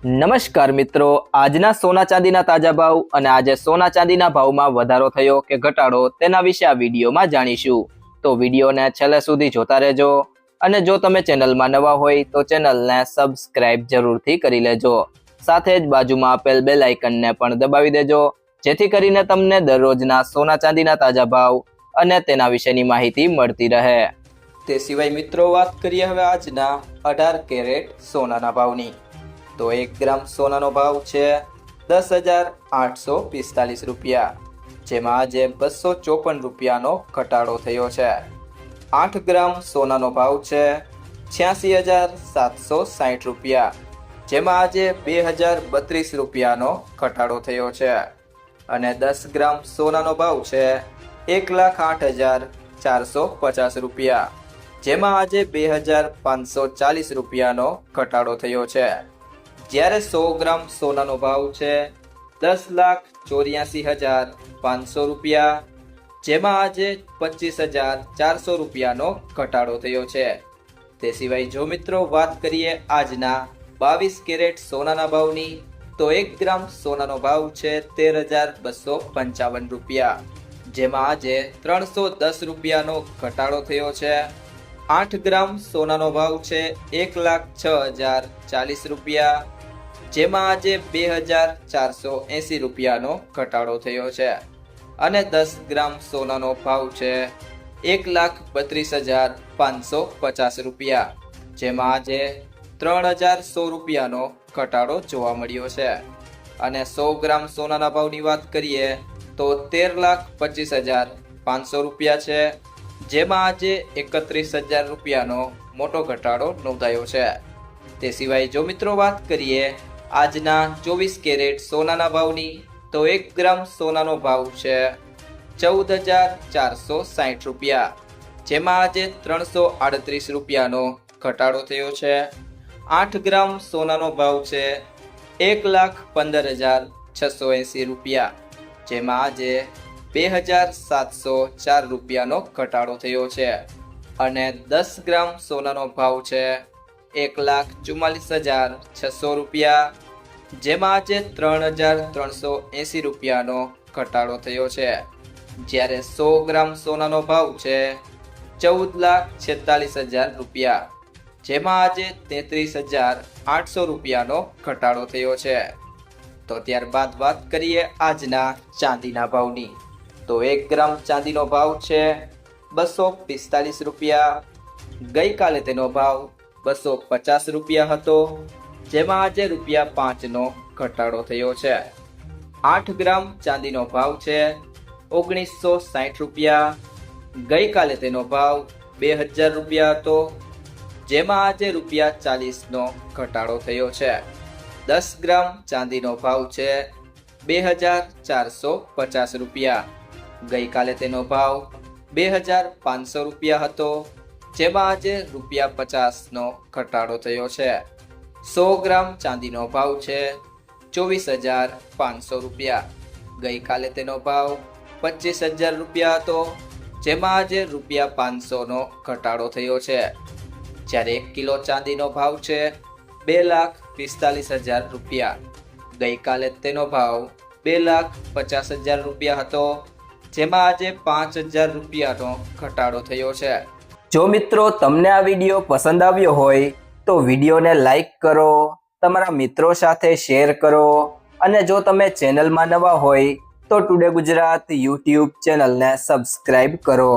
નમસ્કાર મિત્રો, આજના સોના ચાંદીના તાજા ભાવ અને આજે સોના ચાંદીના ભાવમાં વધારો થયો કે ઘટાડો તેના વિશે આ વિડીયોમાં જાણીશું। તો વિડીયોને છેલ્લે સુધી જોતા રહેજો અને જો તમે ચેનલમાં નવા હોય તો ચેનલને સબસ્ક્રાઇબ જરૂરથી કરી લેજો। સાથે જ બાજુમાં આપેલ બેલ આઇકનને પણ દબાવી દેજો જેથી કરીને તમને દરરોજના સોના ચાંદીના તાજા ભાવ અને તેના વિશેની માહિતી મળતી રહે। તે સિવાય મિત્રો વાત કરીએ હવે આજના 18 કેરેટ સોનાના ભાવની। તો 1 ગ્રામ સોનાનો ભાવ છે 10,845 રૂપિયા, જેમાં આજે 254 રૂપિયાનો ઘટાડો થયો છે। 8 ગ્રામ સોનાનો ભાવ છે 86,760 રૂપિયા, જેમાં આજે 2,032 રૂપિયાનો ઘટાડો થયો છે। અને 10 ગ્રામ સોનાનો ભાવ છે 1,08,450 રૂપિયા, જેમાં આજે 2,540 રૂપિયાનો ઘટાડો થયો છે। જ્યારે 100 ગ્રામ સોનાનો ભાવ છે 10,84,500 રૂપિયા, જેમાં આજે 25,400 રૂપિયાનો ઘટાડો થયો છે। તે સિવાય જો મિત્રો વાત કરીએ આજના 22 કેરેટ સોનાના ભાવની, તો 1 ગ્રામ સોનાનો ભાવ છે 13,255 રૂપિયા, જેમાં આજે 310 રૂપિયાનો ઘટાડો થયો છે। 8 ગ્રામ સોનાનો ભાવ છે 1,06,040 રૂપિયા, જેમાં આજે 2,480 રૂપિયાનો ઘટાડો થયો છે। અને 10 ગ્રામ સોનાનો ભાવ છે 1,32,550 રૂપિયા, જેમાં આજે 3,100 રૂપિયાનો ઘટાડો જોવા મળ્યો છે। અને 100 ગ્રામ સોનાના ભાવની વાત કરીએ તો 13,25,500 રૂપિયા છે, જેમાં આજે 31,000 રૂપિયાનો મોટો ઘટાડો નોંધાયો છે। તે સિવાય જો મિત્રો વાત કરીએ આજના 24 કેરેટ સોનાના ભાવની, તો 1 ગ્રામ સોનાનો ભાવ છે 14,460 રૂપિયા, જેમાં આજે 338 રૂપિયાનો ઘટાડો થયો છે। 8 ગ્રામ સોનાનો ભાવ છે 1,15,680 રૂપિયા, જેમાં આજે 2,704 રૂપિયાનો ઘટાડો થયો છે। અને 10 ગ્રામ સોનાનો ભાવ છે 1,44,600 રૂપિયા, જેમાં આજે 3,380 રૂપિયાનો ઘટાડો થયો છે। જ્યારે 100 ગ્રામ સોનાનો ભાવ છે 14,46,000 રૂપિયા, જેમાં આજે 33,800 રૂપિયાનો ઘટાડો થયો છે। તો ત્યારબાદ વાત કરીએ આજના ચાંદીના ભાવની, તો 1 ગ્રામ ચાંદીનો ભાવ છે 245 રૂપિયા, ગઈકાલે તેનો ભાવ 250 રૂપિયા હતો, જેમાં આજે ₹5નો ઘટાડો થયો છે। 8 ગ્રામ ચાંદીનો ભાવ છે 1,960 રૂપિયા, ગઈકાલે તેનો ભાવ 2,000 રૂપિયા હતો, જેમાં આજે ₹40નો ઘટાડો થયો છે। 10 ગ્રામ ચાંદીનો ભાવ છે 2,450 રૂપિયા, ગઈકાલે તેનો ભાવ 2,500 રૂપિયા હતો, જેમાં આજે ₹50નો ઘટાડો થયો છે। 100 ગ્રામ ચાંદીનો ભાવ છે 24,500 રૂપિયા, ગઈકાલે તેનો ભાવ 25,000 રૂપિયા હતો, જેમાં આજે ₹500નો ઘટાડો થયો છે। જ્યારે 1 કિલો ચાંદીનો ભાવ છે 2,45,000 રૂપિયા, ગઈકાલે તેનો ભાવ 2,50,000 રૂપિયા હતો, જેમાં આજે 5,000 રૂપિયાનો ઘટાડો થયો છે। જો મિત્રો તમને આ વિડીયો પસંદ આવ્યો હોય તો વિડીયોને લાઈક કરો, તમારા મિત્રો સાથે શેર કરો અને જો તમે ચેનલમાં નવા હોય તો ટુડે ગુજરાત યુટ્યુબ ચેનલને સબસ્ક્રાઇબ કરો।